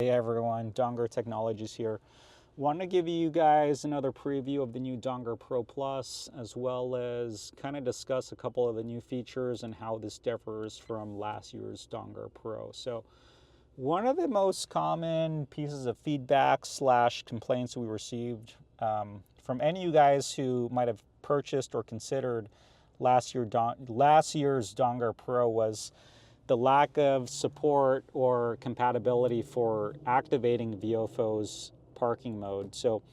Hey everyone, Dongar Technologies here. Want to give you guys another preview of the new Dongar Pro Plus, as well as kind of discuss a couple of the new features and how this differs from last year's Dongar Pro. So one of the most common pieces of feedback slash complaints we received from any of you guys who might have purchased or considered last year's Dongar Pro was the lack of support or compatibility for activating Viofo's parking mode. So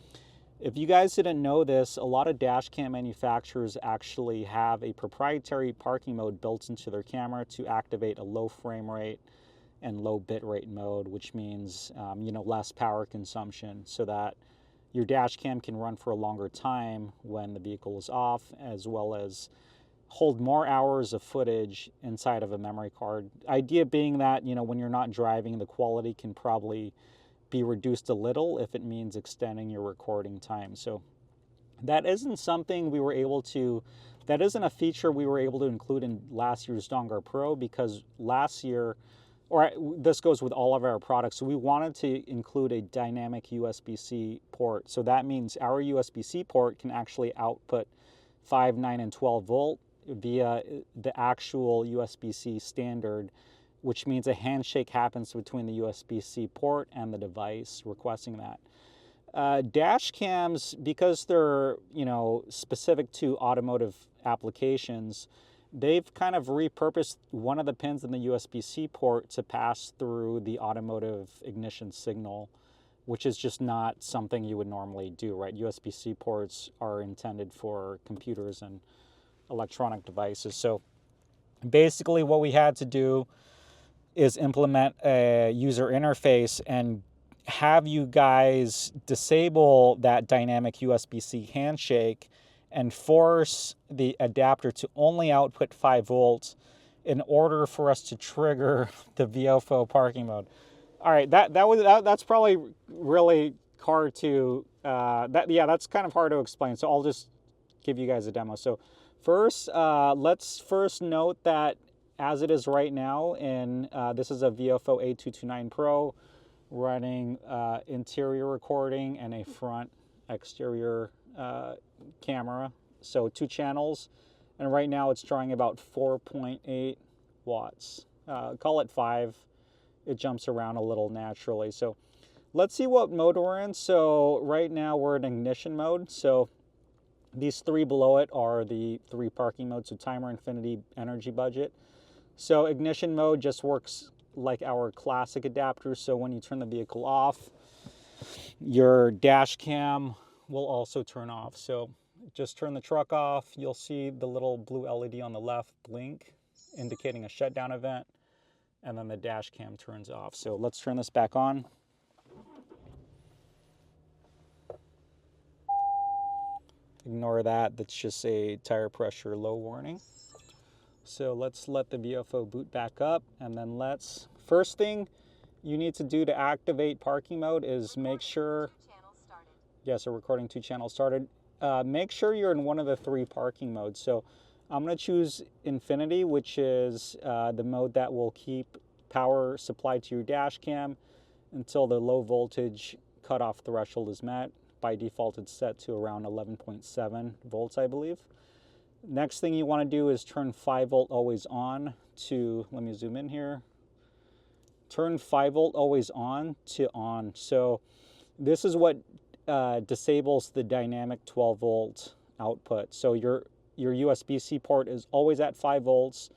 if you guys didn't know this, a lot of dashcam manufacturers actually have a proprietary parking mode built into their camera to activate a low frame rate and low bit rate mode, which means less power consumption, so that your dashcam can run for a longer time when the vehicle is off, as well as hold more hours of footage inside of a memory card. Idea being that, when you're not driving, the quality can probably be reduced a little if it means extending your recording time. So that isn't a feature we were able to include in last year's Dongar Pro, because last year, or this goes with all of our products, so we wanted to include a dynamic USB-C port. So that means our USB-C port can actually output 5, 9, and 12 volt via the actual USB-C standard, which means a handshake happens between the USB-C port and the device requesting that. Dash cams, because they're specific to automotive applications, they've kind of repurposed one of the pins in the USB-C port to pass through the automotive ignition signal, which is just not something you would normally do, right? USB-C ports are intended for computers and electronic devices. So basically what we had to do is implement a user interface and have you guys disable that dynamic USB-C handshake and force the adapter to only output 5 volts in order for us to trigger the Viofo parking mode. All right, that's probably really hard to that's kind of hard to explain. So I'll just give you guys a demo. So first, let's first note that as it is right now, this is a Viofo A229 Pro running interior recording and a front exterior camera. So 2 channels, and right now it's drawing about 4.8 watts. Call it 5. It jumps around a little naturally. So let's see what mode we're in. So right now we're in ignition mode. So these 3 below it are the 3 parking modes, so timer, infinity, energy budget. So ignition mode just works like our classic adapter. So when you turn the vehicle off, your dash cam will also turn off. So just turn the truck off. You'll see the little blue LED on the left blink, indicating a shutdown event, and then the dash cam turns off. So let's turn this back on. Ignore that, that's just a tire pressure low warning. So let's let the Viofo boot back up, and then first thing you need to do to activate parking mode is make sure, yes, we're recording 2 channels started. Make sure you're in one of the 3 parking modes. So I'm gonna choose infinity, which is the mode that will keep power supplied to your dash cam until the low voltage cutoff threshold is met. By default, it's set to around 11.7 volts, I believe. Next thing you want to do is turn 5 volt always on to, let me zoom in here. Turn 5 volt always on to on. So this is what disables the dynamic 12 volt output. So your USB-C port is always at 5 volts.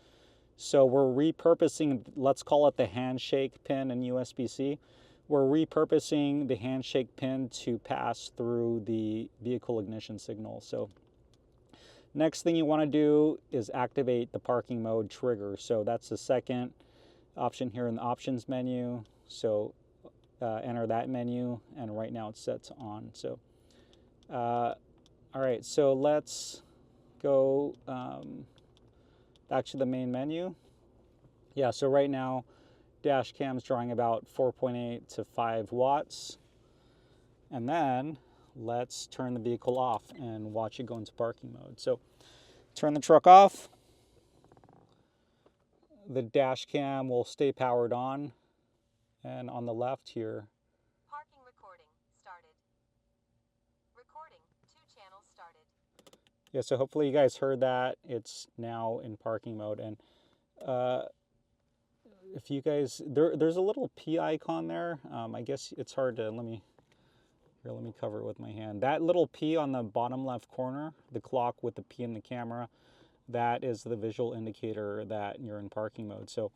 So we're repurposing, let's call it the handshake pin in USB-C. We're repurposing the handshake pin to pass through the vehicle ignition signal. So next thing you want to do is activate the parking mode trigger. So that's the second option here in the options menu. So enter that menu, and right now it's set to on. So all right, so let's go back to the main menu. Yeah, so right now dash cam's drawing about 4.8 to 5 watts. And then let's turn the vehicle off and watch it go into parking mode. So turn the truck off. The dash cam will stay powered on. And on the left here, Parking recording started. Recording 2 channels started. yeah, so hopefully you guys heard that. It's now in parking mode. And if you guys, there's a little P icon there. I guess it's hard to, let me cover it with my hand. That little P on the bottom left corner, the clock with the P in the camera, that is the visual indicator that you're in parking mode. So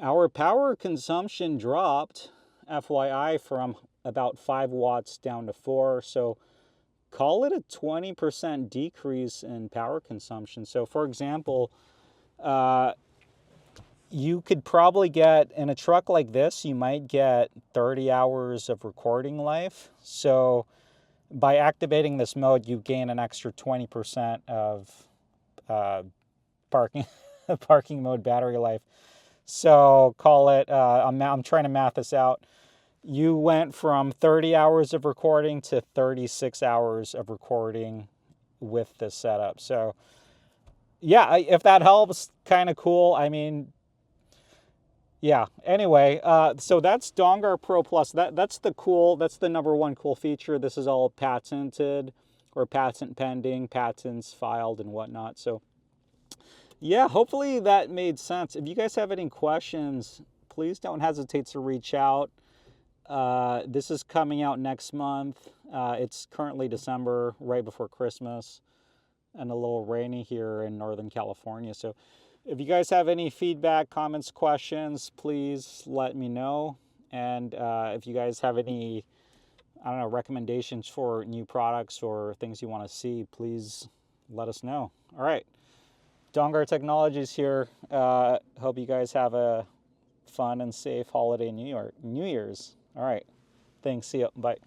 our power consumption dropped, FYI, from about 5 watts down to 4. So call it a 20% decrease in power consumption. So for example, you could probably get, in a truck like this, you might get 30 hours of recording life. So by activating this mode, you gain an extra 20% of parking parking mode battery life. So call it, I'm trying to math this out. You went from 30 hours of recording to 36 hours of recording with this setup. So yeah, if that helps, kind of cool. I mean, yeah, anyway, so that's Dongar Pro Plus. That's the #1 cool feature. This is all patented or patent pending, patents filed and whatnot. So yeah, hopefully that made sense. If you guys have any questions, please don't hesitate to reach out. This is coming out next month. It's currently December, right before Christmas, and a little rainy here in Northern California. So if you guys have any feedback, comments, questions, please let me know. And if you guys have any, I don't know, recommendations for new products or things you want to see, please let us know. All right. Dongar Technologies here. Hope you guys have a fun and safe holiday New Year's. All right. Thanks. See you. Bye.